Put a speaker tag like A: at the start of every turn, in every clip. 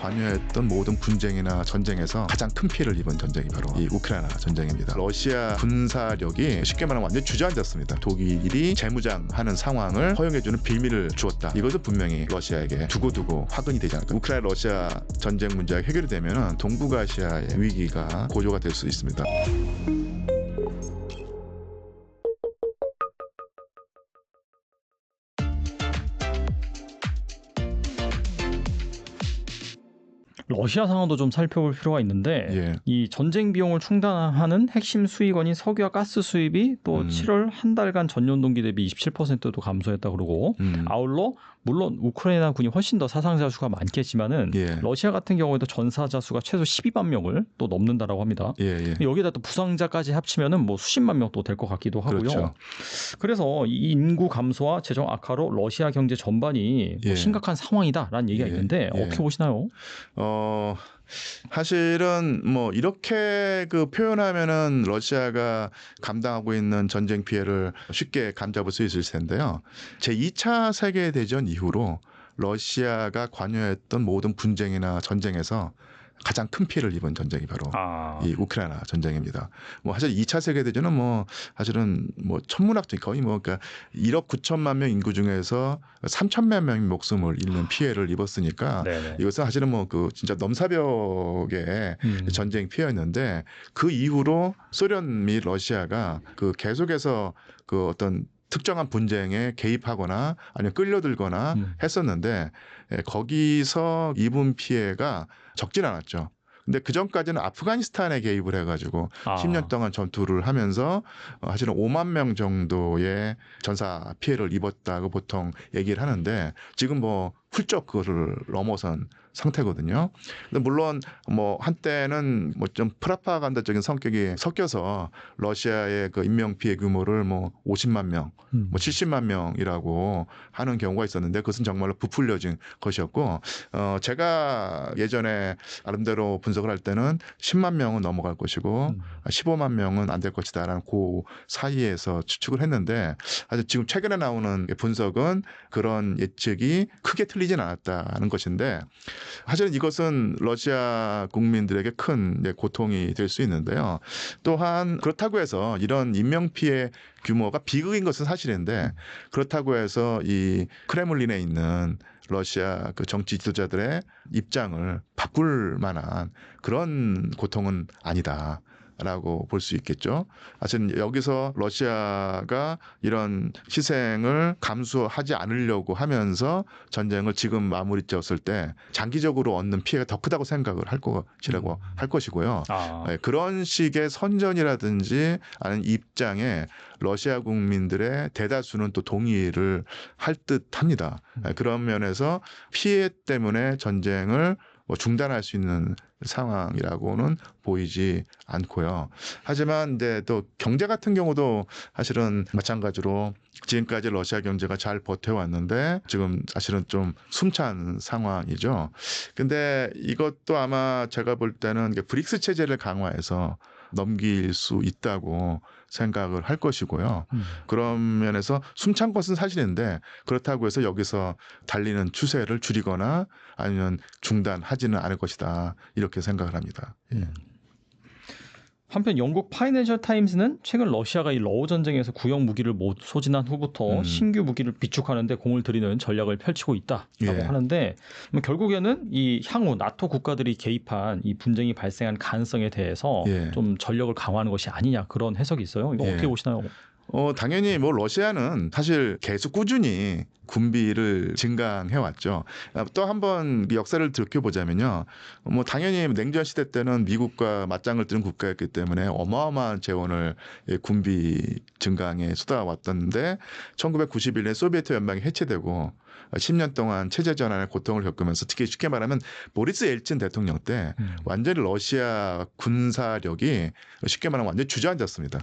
A: 관여했던 모든 분쟁이나 전쟁에서 가장 큰 피해를 입은 전쟁이 바로 이 우크라이나 전쟁입니다. 러시아 군사력이 쉽게 말하면 완전히 주저앉았습니다. 독일이 재무장하는 상황을 허용해주는 빌미를 주었다. 이것은 분명히 러시아에게 두고두고 화근이 되지 않을까. 우크라이나 러시아 전쟁 문제가 해결이 되면 동북아시아의 위기가 고조가 될 수 있습니다.
B: 러시아 상황도 좀 살펴볼 필요가 있는데
A: 예.
B: 이 전쟁 비용을 충당하는 핵심 수익원인 석유와 가스 수입이 또 7월 한 달간 전년 동기 대비 27%도 감소했다 그러고 아울러 물론 우크라이나 군이 훨씬 더 사상자 수가 많겠지만은
A: 예.
B: 러시아 같은 경우에도 전사자 수가 최소 12만 명을 또 넘는다라고 합니다.
A: 예.
B: 여기다 또 부상자까지 합치면은 뭐 수십만 명 또 될 것 같기도 하고요.
A: 그렇죠.
B: 그래서 이 인구 감소와 재정 악화로 러시아 경제 전반이
A: 예.
B: 뭐 심각한 상황이다라는 얘기가
A: 예.
B: 있는데
A: 예.
B: 어떻게 보시나요?
A: 사실은 뭐 이렇게 그 표현하면은 러시아가 감당하고 있는 전쟁 피해를 쉽게 감잡을 수 있을 텐데요. 제2차 세계대전 이후로 러시아가 관여했던 모든 분쟁이나 전쟁에서 가장 큰 피해를 입은 전쟁이 바로 이 우크라이나 전쟁입니다. 뭐 사실 2차 세계대전은 뭐 사실은 뭐 천문학적 거의 뭐 그러니까 1억 9천만 명 인구 중에서 3천만 명이 목숨을 잃는 피해를 입었으니까
B: 네네.
A: 이것은 사실은 뭐 그 진짜 넘사벽의 전쟁 피해였는데 그 이후로 소련 및 러시아가 그 계속해서 그 어떤 특정한 분쟁에 개입하거나 아니면 끌려들거나 했었는데 거기서 입은 피해가 적진 않았죠. 근데 그 전까지는 아프가니스탄에 개입을 해가지고 10년 동안 전투를 하면서 사실은 5만 명 정도의 전사 피해를 입었다고 보통 얘기를 하는데 지금 뭐 훌쩍 그거를 넘어선 상태거든요. 근데 물론 뭐 한때는 뭐 좀 프라파간다적인 성격이 섞여서 러시아의 그 인명 피해 규모를 뭐 50만 명, 뭐 70만 명이라고 하는 경우가 있었는데 그것은 정말로 부풀려진 것이었고 제가 예전에 나름대로 분석을 할 때는 10만 명은 넘어갈 것이고 15만 명은 안 될 것이다라는 그 사이에서 추측을 했는데 아주 지금 최근에 나오는 분석은 그런 예측이 크게 틀리진 않았다는 것인데 사실은 이것은 러시아 국민들에게 큰 고통이 될 수 있는데요. 또한 그렇다고 해서 이런 인명피해 규모가 비극인 것은 사실인데 그렇다고 해서 이 크레물린에 있는 러시아 그 정치 지도자들의 입장을 바꿀 만한 그런 고통은 아니다. 라고 볼 수 있겠죠. 사실 여기서 러시아가 이런 희생을 감수하지 않으려고 하면서 전쟁을 지금 마무리 지었을 때 장기적으로 얻는 피해가 더 크다고 생각을 할 것이라고 할 것이고요. 그런 식의 선전이라든지 아니면 입장에 러시아 국민들의 대다수는 또 동의를 할 듯합니다. 그런 면에서 피해 때문에 전쟁을 중단할 수 있는 상황이라고는 보이지 않고요. 하지만 근데 또 경제 같은 경우도 사실은 마찬가지로 지금까지 러시아 경제가 잘 버텨왔는데 지금 사실은 좀 숨찬 상황이죠. 근데 이것도 아마 제가 볼 때는 브릭스 체제를 강화해서 넘길 수 있다고 생각을 할 것이고요. 그런 면에서 숨찬 것은 사실인데 그렇다고 해서 여기서 달리는 추세를 줄이거나 아니면 중단하지는 않을 것이다. 이렇게 생각을 합니다. 예.
B: 한편 영국 파이낸셜 타임스는 최근 러시아가 이 러우 전쟁에서 구형 무기를 못 소진한 후부터 신규 무기를 비축하는 데 공을 들이는 전략을 펼치고 있다라고 하는데 결국에는 이 향후 나토 국가들이 개입한 이 분쟁이 발생한 가능성에 대해서 좀 전력을 강화하는 것이 아니냐 그런 해석이 있어요. 이거 어떻게 보시나요?
A: 당연히 뭐 러시아는 사실 계속 꾸준히 군비를 증강해왔죠. 또 한번 역사를 들여보자면요. 뭐 당연히 냉전 시대 때는 미국과 맞짱을 뜨는 국가였기 때문에 어마어마한 재원을 군비 증강에 쏟아왔던데 1991년 소비에트 연방이 해체되고 10년 동안 체제 전환의 고통을 겪으면서 특히 쉽게 말하면 보리스 엘친 대통령 때 완전히 러시아 군사력이 쉽게 말하면 완전히 주저앉았습니다.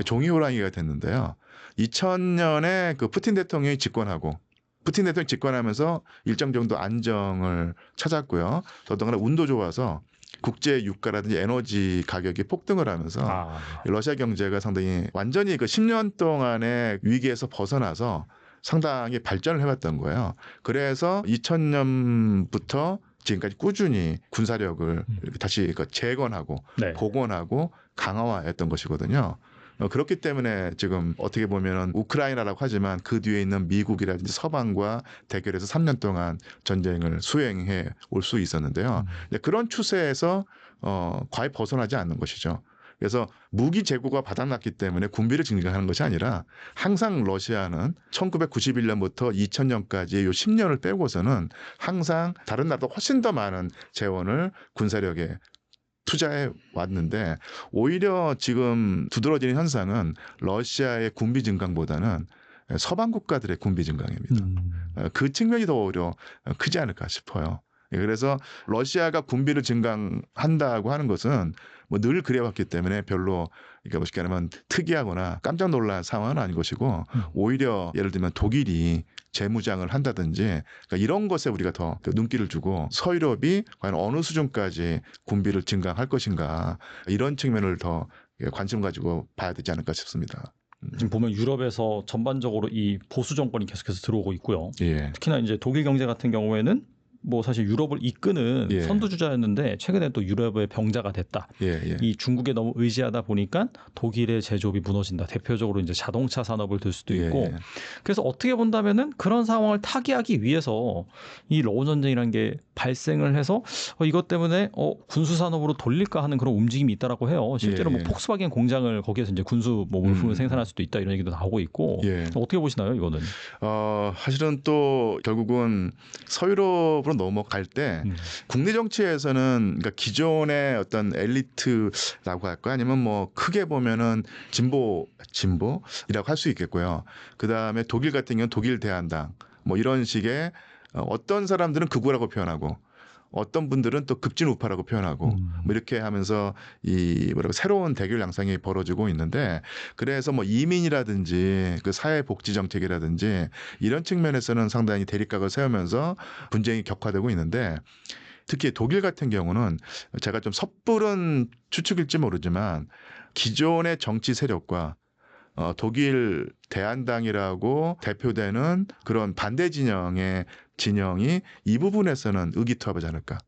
A: 종이 호랑이가 됐는데요. 2000년에 그 푸틴 대통령이 집권하고 푸틴 대통령이 집권하면서 일정 정도 안정을 찾았고요. 더더군다나 운도 좋아서 국제 유가라든지 에너지 가격이 폭등을 하면서 러시아 경제가 상당히 완전히 그 10년 동안의 위기에서 벗어나서 상당히 발전을 해왔던 거예요. 그래서 2000년부터 지금까지 꾸준히 군사력을 이렇게 다시 재건하고
B: 네.
A: 복원하고 강화했던 것이거든요. 그렇기 때문에 지금 어떻게 보면은 우크라이나라고 하지만 그 뒤에 있는 미국이라든지 서방과 대결해서 3년 동안 전쟁을 수행해 올 수 있었는데요. 그런 추세에서 과히 벗어나지 않는 것이죠. 그래서 무기 재고가 바닥났기 때문에 군비를 증강하는 것이 아니라 항상 러시아는 1991년부터 2000년까지 요 10년을 빼고서는 항상 다른 나라보다 훨씬 더 많은 재원을 군사력에 투자해 왔는데 오히려 지금 두드러지는 현상은 러시아의 군비 증강보다는 서방 국가들의 군비 증강입니다. 그 측면이 더 오히려 크지 않을까 싶어요. 그래서 러시아가 군비를 증강한다고 하는 것은 뭐 늘 그래왔기 때문에 별로 그러니까 쉽게 말하면 특이하거나 깜짝 놀랄 상황은 아닌 것이고 오히려 예를 들면 독일이 재무장을 한다든지 그러니까 이런 것에 우리가 더 눈길을 주고 서유럽이 과연 어느 수준까지 군비를 증강할 것인가 이런 측면을 더 관심 가지고 봐야 되지 않을까 싶습니다.
B: 지금 보면 유럽에서 전반적으로 이 보수 정권이 계속해서 들어오고 있고요.
A: 예.
B: 특히나 이제 독일 경제 같은 경우에는 뭐 사실 유럽을 이끄는
A: 예.
B: 선두주자였는데 최근에 또 유럽의 병자가 됐다.
A: 예.
B: 이 중국에 너무 의지하다 보니까 독일의 제조업이 무너진다. 대표적으로 이제 자동차 산업을 들 수도 있고. 그래서 어떻게 본다면은 그런 상황을 타개하기 위해서 이 러우 전쟁이라는 게 발생을 해서 이것 때문에 군수 산업으로 돌릴까 하는 그런 움직임이 있다라고 해요. 실제로 뭐 폭스바겐 공장을 거기에서 이제 군수 뭐 물품을 생산할 수도 있다 이런 얘기도 나오고 있고. 어떻게 보시나요, 이거는?
A: 사실은 또 결국은 서유럽으로 넘어갈 때 국내 정치에서는 그러니까 기존의 어떤 엘리트라고 할까 아니면 뭐 크게 보면은 진보이라고 할 수 있겠고요. 그 다음에 독일 같은 경우는 독일 대한당 뭐 이런 식의 어떤 사람들은 극우라고 표현하고 어떤 분들은 또 급진 우파라고 표현하고 뭐 이렇게 하면서 이 뭐라고 새로운 대결 양상이 벌어지고 있는데 그래서 뭐 이민이라든지 그 사회복지 정책이라든지 이런 측면에서는 상당히 대립각을 세우면서 분쟁이 격화되고 있는데 특히 독일 같은 경우는 제가 좀 섣부른 추측일지 모르지만 기존의 정치 세력과 독일 대한당이라고 대표되는 그런 반대 진영이 이 부분에서는 의기투합하지 않을까.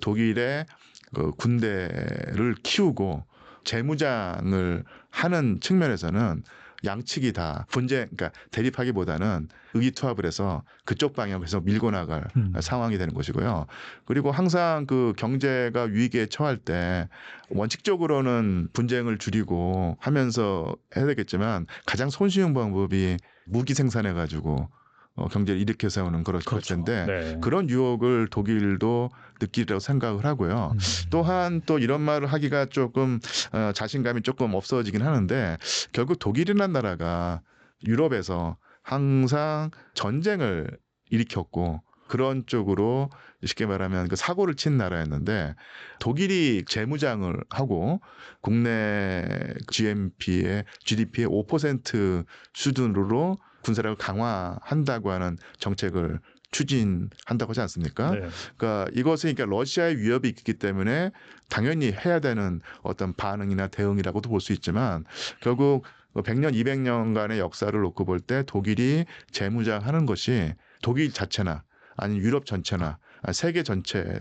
A: 독일의 그 군대를 키우고 재무장을 하는 측면에서는 양측이 다 그러니까 대립하기보다는 의기투합을 해서 그쪽 방향으로 해서 밀고 나갈 상황이 되는 것이고요. 그리고 항상 그 경제가 위기에 처할 때 원칙적으로는 분쟁을 줄이고 하면서 해야 되겠지만 가장 손쉬운 방법이 무기 생산해 가지고 경제를 일으켜 세우는 그럴 텐데
B: 네.
A: 그런 유혹을 독일도 느끼리라고 생각을 하고요. 또한 또 이런 말을 하기가 조금 자신감이 조금 없어지긴 하는데 결국 독일이라는 나라가 유럽에서 항상 전쟁을 일으켰고 그런 쪽으로 쉽게 말하면 그 사고를 친 나라였는데 독일이 재무장을 하고 국내 GDP의 5% 수준으로 군사력을 강화한다고 하는 정책을 추진한다고 하지 않습니까?
B: 네.
A: 그러니까 이것은 그러니까 러시아의 위협이 있기 때문에 당연히 해야 되는 어떤 반응이나 대응이라고도 볼 수 있지만 결국 100년, 200년간의 역사를 놓고 볼 때 독일이 재무장하는 것이 독일 자체나 아니면 유럽 전체나 세계 전체의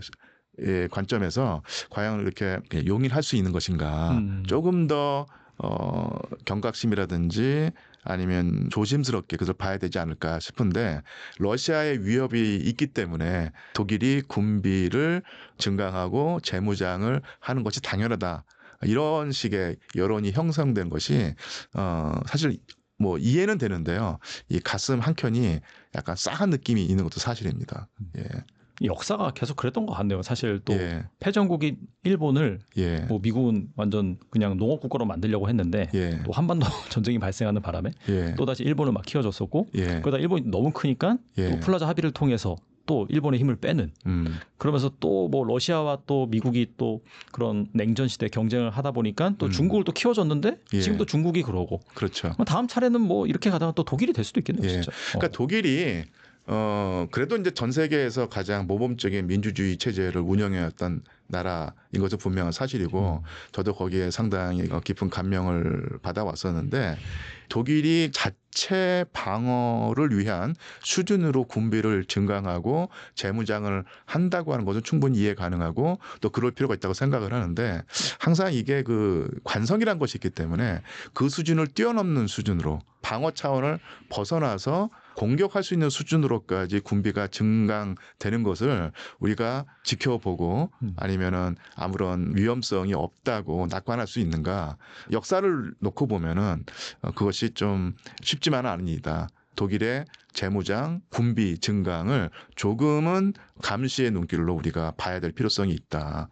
A: 관점에서 과연 이렇게 용인할 수 있는 것인가 조금 더 경각심이라든지 아니면 조심스럽게 그것을 봐야 되지 않을까 싶은데 러시아의 위협이 있기 때문에 독일이 군비를 증강하고 재무장을 하는 것이 당연하다. 이런 식의 여론이 형성된 것이 사실 뭐 이해는 되는데요. 이 가슴 한켠이 약간 싸한 느낌이 있는 것도 사실입니다. 예.
B: 역사가 계속 그랬던 것 같네요. 사실 또 패전국인 일본을 뭐 미국은 완전 그냥 농업 국가로 만들려고 했는데 또 한반도 전쟁이 발생하는 바람에 또 다시 일본을 막 키워줬었고 그러다 일본이 너무 크니까 또 플라자 합의를 통해서 또 일본의 힘을 빼는 그러면서 또 뭐 러시아와 또 미국이 또 그런 냉전 시대 경쟁을 하다 보니까 또 중국을 또 키워줬는데 지금도 중국이 그러고
A: 그렇죠.
B: 다음 차례는 뭐 이렇게 가다가 또 독일이 될 수도 있겠네요. 진짜.
A: 그러니까 독일이 그래도 이제 전 세계에서 가장 모범적인 민주주의 체제를 운영해왔던 나라인 것은 분명한 사실이고 저도 거기에 상당히 깊은 감명을 받아왔었는데 독일이 자체 방어를 위한 수준으로 군비를 증강하고 재무장을 한다고 하는 것은 충분히 이해 가능하고 또 그럴 필요가 있다고 생각을 하는데 항상 이게 그 관성이란 것이 있기 때문에 그 수준을 뛰어넘는 수준으로 방어 차원을 벗어나서 공격할 수 있는 수준으로까지 군비가 증강되는 것을 우리가 지켜보고 아니면은 아무런 위험성이 없다고 낙관할 수 있는가? 역사를 놓고 보면은 그것이 좀 쉽지만은 않습니다. 독일의 재무장, 군비 증강을 조금은 감시의 눈길로 우리가 봐야 될 필요성이 있다.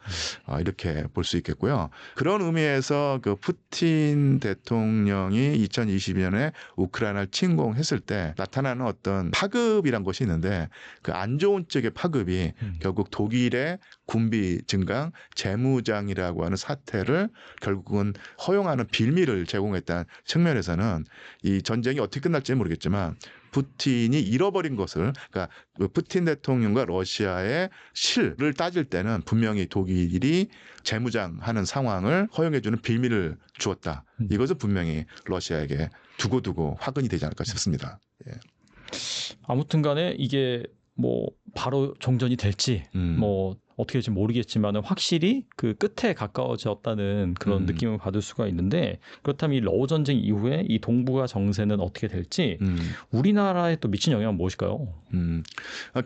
A: 이렇게 볼 수 있겠고요. 그런 의미에서 그 푸틴 대통령이 2022년에 우크라이나를 침공했을 때 나타나는 어떤 파급이란 것이 있는데 그 안 좋은 쪽의 파급이 결국 독일의 군비 증강, 재무장이라고 하는 사태를 결국은 허용하는 빌미를 제공했다는 측면에서는 이 전쟁이 어떻게 끝날지는 모르겠지만 푸틴이 잃어버린 것을 그러니까 푸틴 대통령과 러시아의 실을 따질 때는 분명히 독일이 재무장하는 상황을 허용해주는 빌미를 주었다. 이것은 분명히 러시아에게 두고두고 화근이 되지 않을까 싶습니다. 예.
B: 아무튼간에 이게 뭐 바로 종전이 될지 뭐 어떻게 될지 모르겠지만 확실히 그 끝에 가까워졌다는 그런 느낌을 받을 수가 있는데 그렇다면 이 러우 전쟁 이후에 이 동북아 정세는 어떻게 될지 우리나라에 또 미친 영향은 무엇일까요?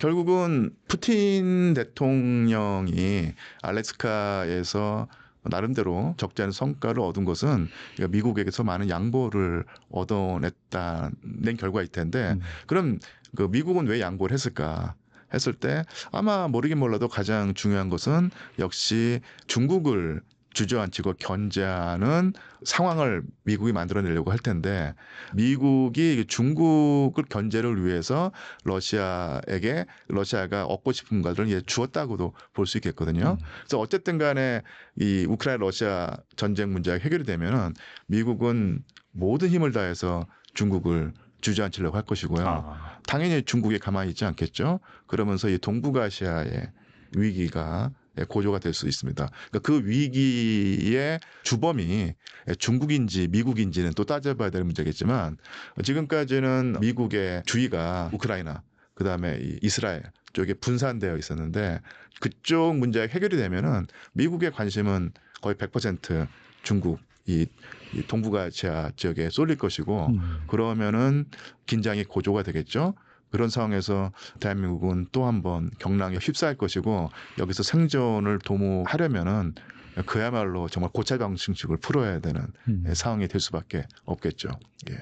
A: 결국은 푸틴 대통령이 알래스카에서 나름대로 적지 않은 성과를 얻은 것은 미국에게서 많은 양보를 얻어냈다는 결과일 텐데 그럼 그 미국은 왜 양보를 했을까? 했을 때 아마 모르긴 몰라도 가장 중요한 것은 역시 중국을 주저앉히고 견제하는 상황을 미국이 만들어내려고 할 텐데 미국이 중국을 견제를 위해서 러시아가 얻고 싶은 것을 주었다고도 볼 수 있겠거든요. 그래서 어쨌든 간에 이 우크라이나 러시아 전쟁 문제가 해결이 되면은 미국은 모든 힘을 다해서 중국을 주저앉히려고 할 것이고요. 당연히 중국이 가만히 있지 않겠죠. 그러면서 이 동북아시아의 위기가 고조가 될 수 있습니다. 그러니까 그 위기의 주범이 중국인지 미국인지는 또 따져봐야 될 문제겠지만 지금까지는 미국의 주의가 우크라이나 그다음에 이스라엘 쪽에 분산되어 있었는데 그쪽 문제가 해결이 되면은 미국의 관심은 거의 100% 중국 이 동북아시아 지역에 쏠릴 것이고 그러면은 긴장이 고조가 되겠죠. 그런 상황에서 대한민국은 또 한 번 경랑에 휩싸일 것이고 여기서 생존을 도모하려면은 그야말로 정말 고찰방식을 풀어야 되는 상황이 될 수밖에 없겠죠. 예.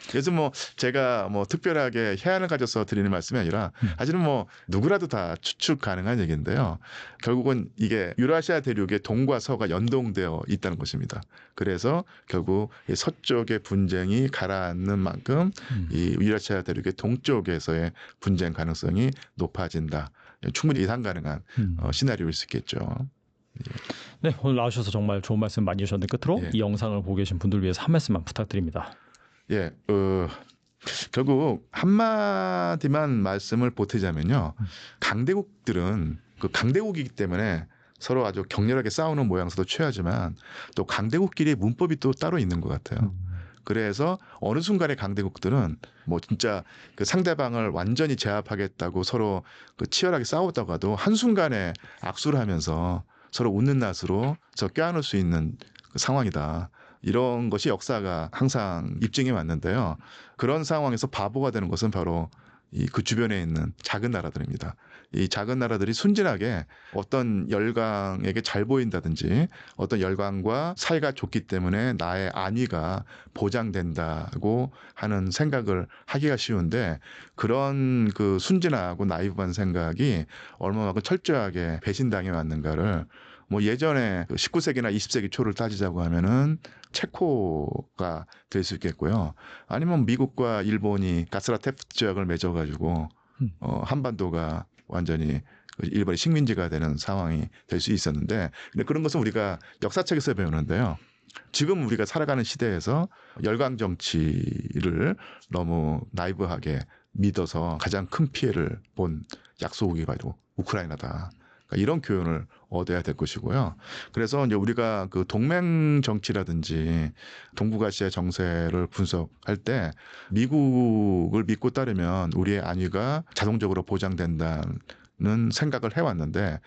A: 그래서 뭐 제가 뭐 특별하게 해안을 가져서 드리는 말씀이 아니라 사실은 뭐 누구라도 다 추측 가능한 얘기인데요. 결국은 이게 유라시아 대륙의 동과 서가 연동되어 있다는 것입니다. 그래서 결국 이 서쪽의 분쟁이 가라앉는 만큼 이 유라시아 대륙의 동쪽에서의 분쟁 가능성이 높아진다. 충분히 예상 가능한 시나리오일 수 있겠죠. 예.
B: 네, 오늘 나오셔서 정말 좋은 말씀 많이 해주셨는데 끝으로 이 영상을 보고 계신 분들 위해서 한 말씀만 부탁드립니다.
A: 예, 결국 한마디만 말씀을 보태자면요. 강대국들은 그 강대국이기 때문에 서로 아주 격렬하게 싸우는 모양새도 취하지만 또 강대국끼리 문법이 또 따로 있는 것 같아요. 그래서 어느 순간에 강대국들은 뭐 진짜 그 상대방을 완전히 제압하겠다고 서로 그 치열하게 싸웠다가도 한순간에 악수를 하면서 서로 웃는 낯으로 껴안을 수 있는 그 상황이다. 이런 것이 역사가 항상 입증해 왔는데요. 그런 상황에서 바보가 되는 것은 바로 그 주변에 있는 작은 나라들입니다. 이 작은 나라들이 순진하게 어떤 열강에게 잘 보인다든지 어떤 열강과 사이가 좋기 때문에 나의 안위가 보장된다고 하는 생각을 하기가 쉬운데 그런 그 순진하고 나이브한 생각이 얼마만큼 철저하게 배신당해 왔는가를 뭐 예전에 19세기나 20세기 초를 따지자고 하면은 체코가 될 수 있겠고요. 아니면 미국과 일본이 가스라테프트 조약을 맺어가지고 한반도가 완전히 일본의 식민지가 되는 상황이 될 수 있었는데 근데 그런 것은 우리가 역사책에서 배우는데요. 지금 우리가 살아가는 시대에서 열강 정치를 너무 나이브하게 믿어서 가장 큰 피해를 본 약소국이 바로 우크라이나다. 그러니까 이런 교훈을 얻어야 될 것이고요. 그래서 이제 우리가 그 동맹 정치라든지 동북아시아 정세를 분석할 때 미국을 믿고 따르면 우리의 안위가 자동적으로 보장된다는 생각을 해왔는데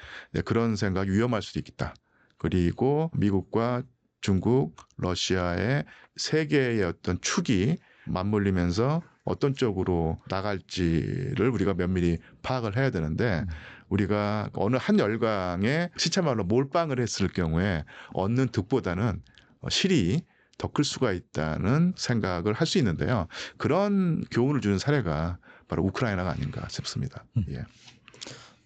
A: 그런 생각이 위험할 수도 있다. 그리고 미국과 중국, 러시아의 세계의 어떤 축이 맞물리면서 어떤 쪽으로 나갈지를 우리가 면밀히 파악을 해야 되는데 우리가 어느 한 열강에 시체말로 몰빵을 했을 경우에 얻는 득보다는 실이 더 클 수가 있다는 생각을 할 수 있는데요. 그런 교훈을 주는 사례가 바로 우크라이나가 아닌가 싶습니다. 예.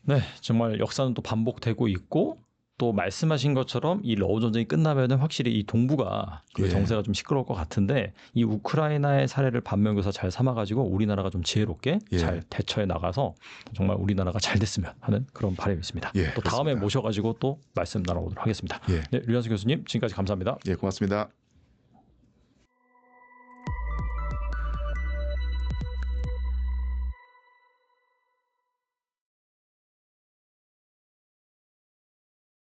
B: 네, 정말 역사는 또 반복되고 있고 또 말씀하신 것처럼 이 러우 전쟁이 끝나면은 확실히 이 동북아 그
A: 예.
B: 정세가 좀 시끄러울 것 같은데 이 우크라이나의 사례를 반면교사 잘 삼아가지고 우리나라가 좀 지혜롭게
A: 예.
B: 잘 대처해 나가서 정말 우리나라가 잘 됐으면 하는 그런 바람이 있습니다.
A: 예,
B: 또 다음에
A: 그렇습니다.
B: 모셔가지고 또 말씀 나눠보도록 하겠습니다.
A: 예.
B: 네, 류현수 교수님 지금까지 감사합니다.
A: 예, 고맙습니다.